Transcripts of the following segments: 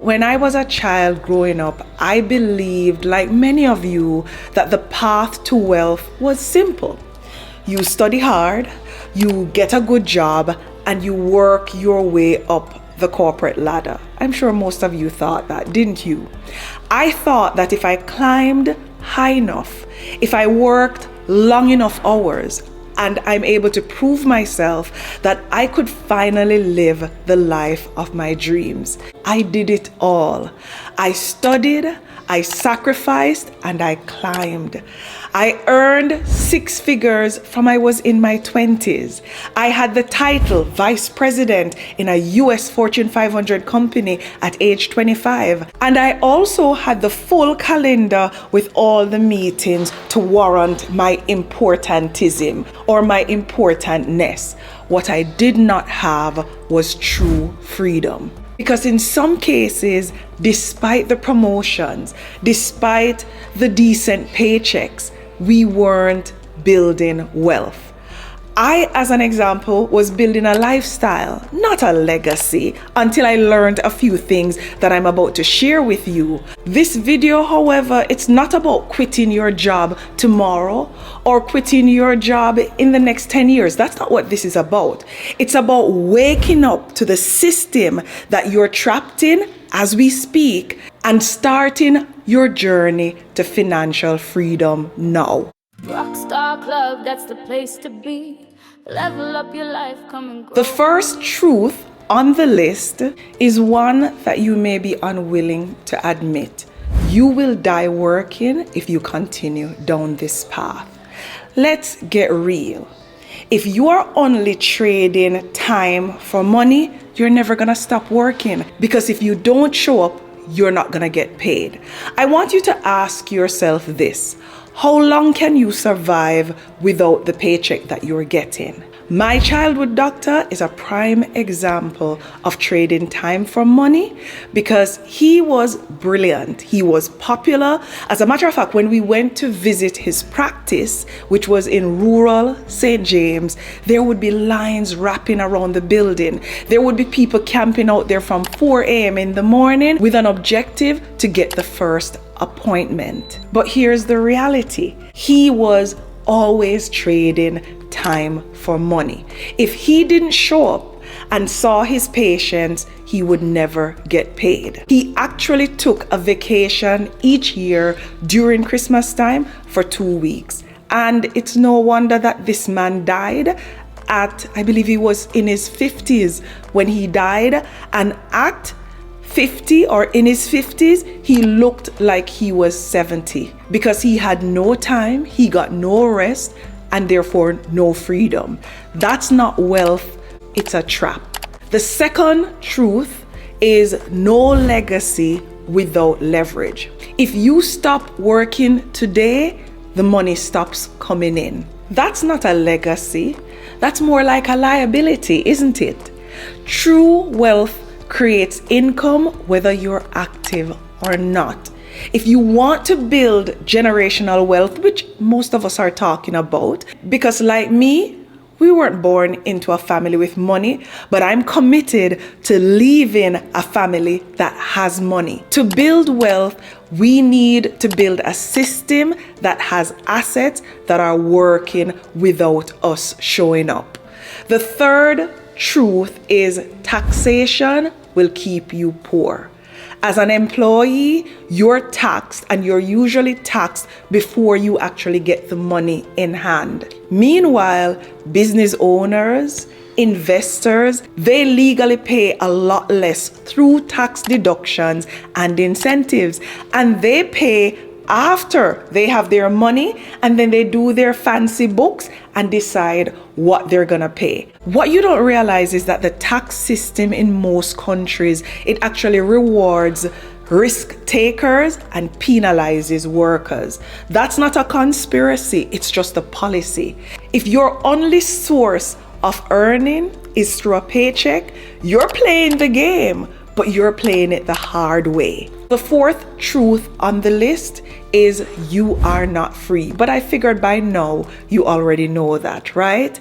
When I was a child growing up, I believed, like many of you, that the path to wealth was simple. You study hard, you get a good job, and you work your way up the corporate ladder. I'm sure most of you thought that, didn't you? I thought that if I climbed high enough, if I worked long enough hours, and I'm able to prove myself that I could finally live the life of my dreams. I did it all. I studied, I sacrificed, and I climbed. I earned six figures from I was in my 20s. I had the title Vice President in a US Fortune 500 company at age 25. And I also had the full calendar with all the meetings to warrant my importantism or my importantness. What I did not have was true freedom. Because in some cases, despite the promotions, despite the decent paychecks, we weren't building wealth. I, as an example, was building a lifestyle, not a legacy, until I learned a few things that I'm about to share with you. This video, however, it's not about quitting your job tomorrow or quitting your job in the next 10 years. That's not what this is about. It's about waking up to the system that you're trapped in as we speak and starting your journey to financial freedom now. Rockstar Club, that's the place to be. Level up your life, come and grow. The first truth on the list is one that you may be unwilling to admit. You will die working if you continue down this path. Let's get real. If you are only trading time for money, you're never gonna stop working, because if you don't show up, you're not gonna get paid. I want you to ask yourself this: how long can you survive without the paycheck that you're getting? My childhood doctor is a prime example of trading time for money because he was brilliant. He was popular. As a matter of fact, when we went to visit his practice, which was in rural St. James, there would be lines wrapping around the building. There would be people camping out there from 4 a.m. in the morning with an objective to get the first appointment. But here's the reality. He was always trading time for money. If he didn't show up and saw his patients, he would never get paid. He actually took a vacation each year during Christmas time for 2 weeks. And it's no wonder that this man died at, I believe he was in his 50s when he died, and at 50 or in his 50s, he looked like he was 70 because he had no time, he got no rest, and therefore no freedom. That's not wealth, it's a trap. The second truth is no legacy without leverage. If you stop working today, the money stops coming in. That's not a legacy, that's more like a liability, isn't it? True wealth creates income whether you're active or not. If you want to build generational wealth, which most of us are talking about, because like me, we weren't born into a family with money, but I'm committed to leaving a family that has money. To build wealth, we need to build a system that has assets that are working without us showing up. The third truth is taxation will keep you poor. As an employee, you're taxed, and you're usually taxed before you actually get the money in hand. Meanwhile, business owners, investors, they legally pay a lot less through tax deductions and incentives, and they pay after they have their money, and then they do their fancy books and decide what they're gonna pay. What you don't realize is that the tax system in most countries, it actually rewards risk takers and penalizes workers. That's not a conspiracy, it's just a policy. If your only source of earning is through a paycheck, you're playing the game, but you're playing it the hard way. The fourth truth on the list is you are not free. But I figured by now you already know that, right?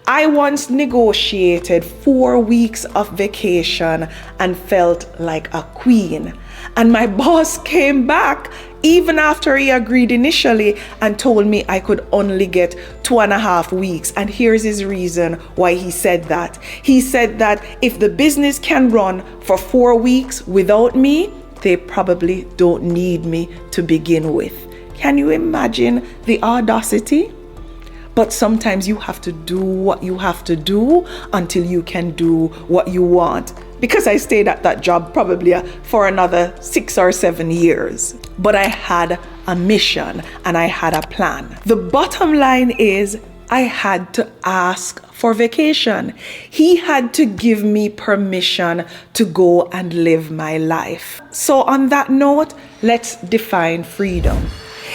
I once negotiated 4 weeks of vacation and felt like a queen. And my boss came back even after he agreed initially and told me I could only get 2.5 weeks. And here's his reason why he said that. He said that if the business can run for 4 weeks without me, they probably don't need me to begin with. Can you imagine the audacity? But sometimes you have to do what you have to do until you can do what you want. Because I stayed at that job probably for another 6 or 7 years. But I had a mission and I had a plan. The bottom line is I had to ask for vacation. He had to give me permission to go and live my life. So on that note, let's define freedom.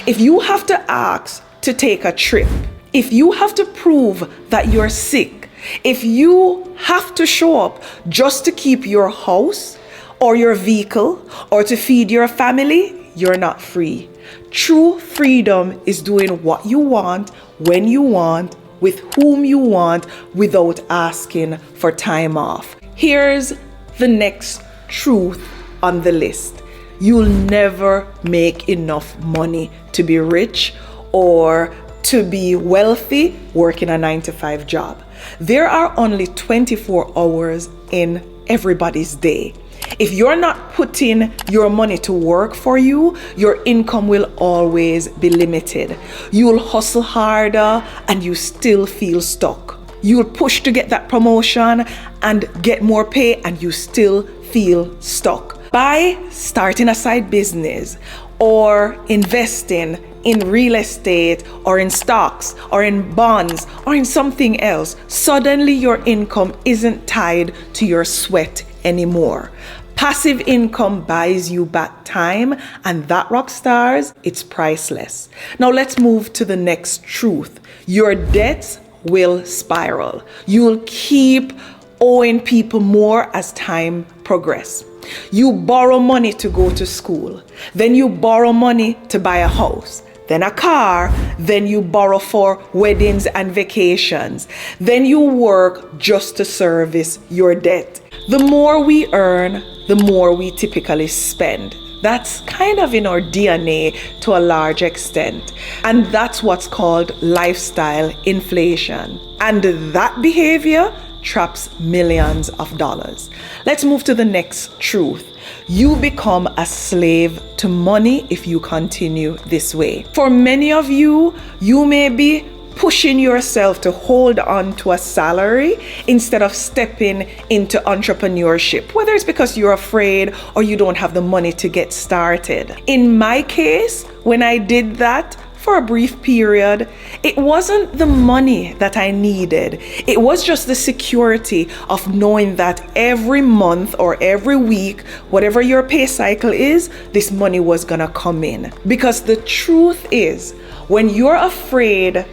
If you have to ask to take a trip, if you have to prove that you're sick, if you have to show up just to keep your house or your vehicle or to feed your family, you're not free. True freedom is doing what you want, when you want, with whom you want, without asking for time off. Here's the next truth on the list. You'll never make enough money to be rich or to be wealthy working a 9-to-5 job. There are only 24 hours in everybody's day. If you're not putting your money to work for you, your income will always be limited. You'll hustle harder and you still feel stuck. You'll push to get that promotion and get more pay and you still feel stuck. By starting a side business or investing in real estate or in stocks or in bonds or in something else, suddenly your income isn't tied to your sweat anymore. Passive income buys you back time, and that, rock stars, it's priceless. Now let's move to the next truth. Your debts will spiral. You'll keep owing people more as time progresses. You borrow money to go to school, then you borrow money to buy a house, then a car, then you borrow for weddings and vacations, then you work just to service your debt. The more we earn, the more we typically spend. That's kind of in our DNA to a large extent. And that's what's called lifestyle inflation. And that behavior traps millions of dollars. Let's move to the next truth. You become a slave to money if you continue this way. For many of you, you may be pushing yourself to hold on to a salary instead of stepping into entrepreneurship, whether it's because you're afraid or you don't have the money to get started. In my case, when I did that for a brief period, it wasn't the money that I needed. It was just the security of knowing that every month or every week, whatever your pay cycle is, this money was gonna come in. Because the truth is, when you're afraid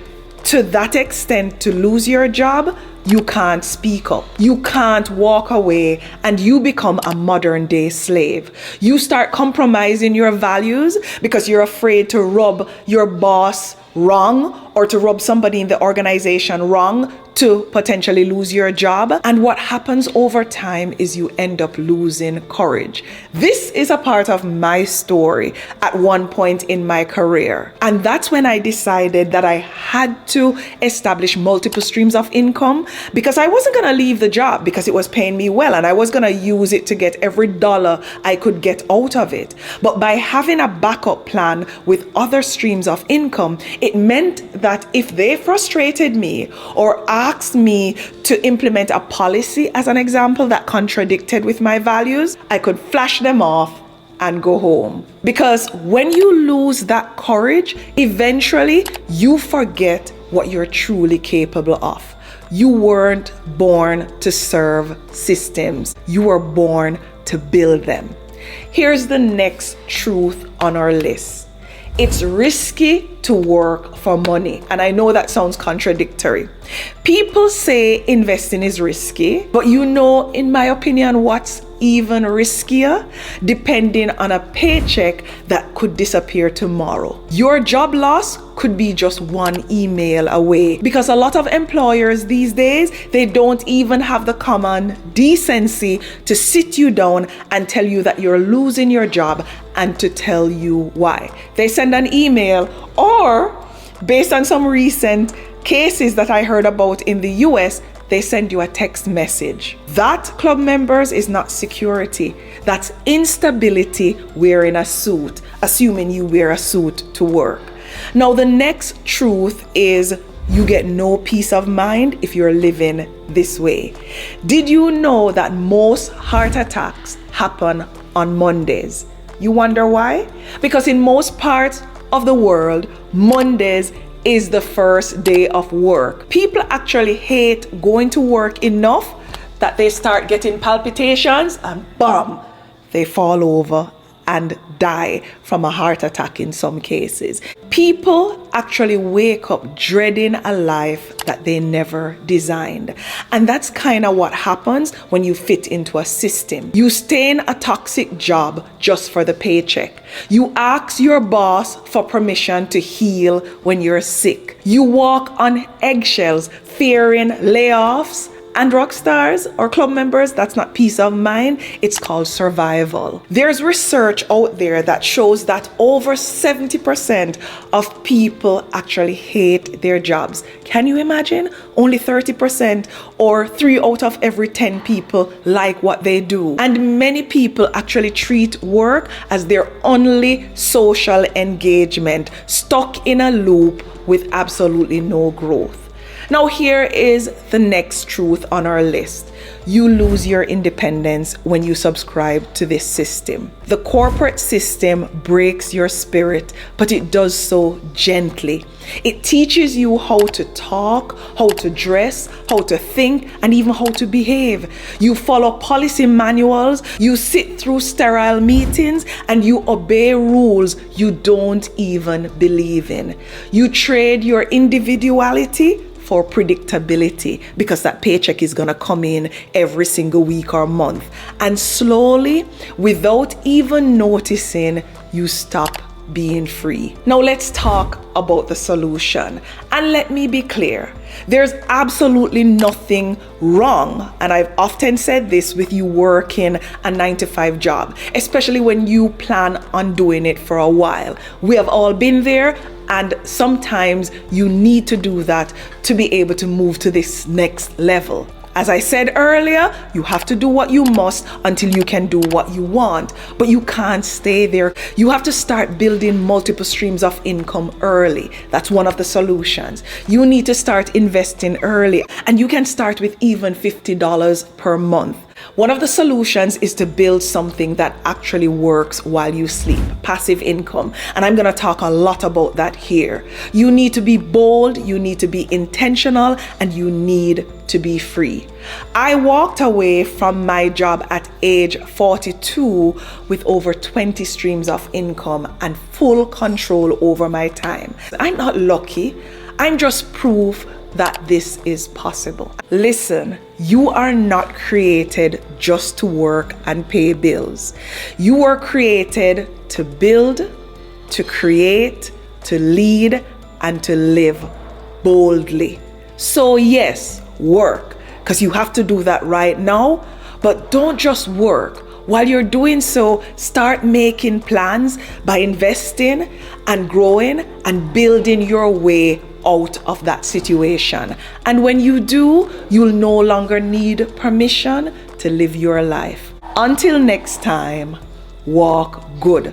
to that extent to lose your job, you can't speak up. You can't walk away and you become a modern day slave. You start compromising your values because you're afraid to rub your boss wrong or to rub somebody in the organization wrong to potentially lose your job. And what happens over time is you end up losing courage. This is a part of my story at one point in my career. And that's when I decided that I had to establish multiple streams of income, because I wasn't going to leave the job because it was paying me well and I was going to use it to get every dollar I could get out of it. But by having a backup plan with other streams of income, it meant that if they frustrated me or asked me to implement a policy, as an example, that contradicted with my values, I could flash them off and go home. Because when you lose that courage, eventually you forget what you're truly capable of. You weren't born to serve systems. You were born to build them. Here's the next truth on our list. It's risky to work for money. And I know that sounds contradictory. People say investing is risky, but you know, in my opinion, what's even riskier depending on a paycheck that could disappear tomorrow. Your job loss could be just one email away, because a lot of employers these days, they don't even have the common decency to sit you down and tell you that you're losing your job and to tell you why. They send an email, or based on some recent cases that I heard about in the US, they send you a text message. That, club members, is not security. That's instability wearing a suit, assuming you wear a suit to work. Now, the next truth is you get no peace of mind if you're living this way. Did you know that most heart attacks happen on Mondays? You wonder why? Because in most parts of the world, Mondays is the first day of work. People actually hate going to work enough that they start getting palpitations and bam, they fall over and die from a heart attack in some cases. People actually wake up dreading a life that they never designed. And that's kind of what happens when you fit into a system. You stay in a toxic job just for the paycheck. You ask your boss for permission to heal when you're sick. You walk on eggshells, fearing layoffs. And rock stars or club members, that's not peace of mind, it's called survival. There's research out there that shows that over 70% of people actually hate their jobs. Can you imagine? Only 30% or 3 out of every 10 people like what they do. And many people actually treat work as their only social engagement, stuck in a loop with absolutely no growth. Now here is the next truth on our list. You lose your independence when you subscribe to this system. The corporate system breaks your spirit, but it does so gently. It teaches you how to talk, how to dress, how to think, and even how to behave. You follow policy manuals, you sit through sterile meetings, and you obey rules you don't even believe in. You trade your individuality for predictability, because that paycheck is gonna come in every single week or month. And slowly, without even noticing, you stop being free. Now let's talk about the solution. And let me be clear, there's absolutely nothing wrong, and I've often said this, with you working a 9-to-5 job, especially when you plan on doing it for a while. We have all been there, and sometimes you need to do that to be able to move to this next level. As I said earlier, you have to do what you must until you can do what you want, but you can't stay there. You have to start building multiple streams of income early. That's one of the solutions. You need to start investing early, and you can start with even $50 per month. One of the solutions is to build something that actually works while you sleep, passive income. And I'm going to talk a lot about that here. You need to be bold, you need to be intentional, and you need to be free. I walked away from my job at age 42 with over 20 streams of income and full control over my time. I'm not lucky, I'm just proof that this is possible. Listen, you are not created just to work and pay bills. You are created to build, to create, to lead, and to live boldly. So yes, work, because you have to do that right now, but don't just work. While you're doing so, start making plans by investing and growing and building your way out of that situation. And when you do, you'll no longer need permission to live your life. Until next time, walk good.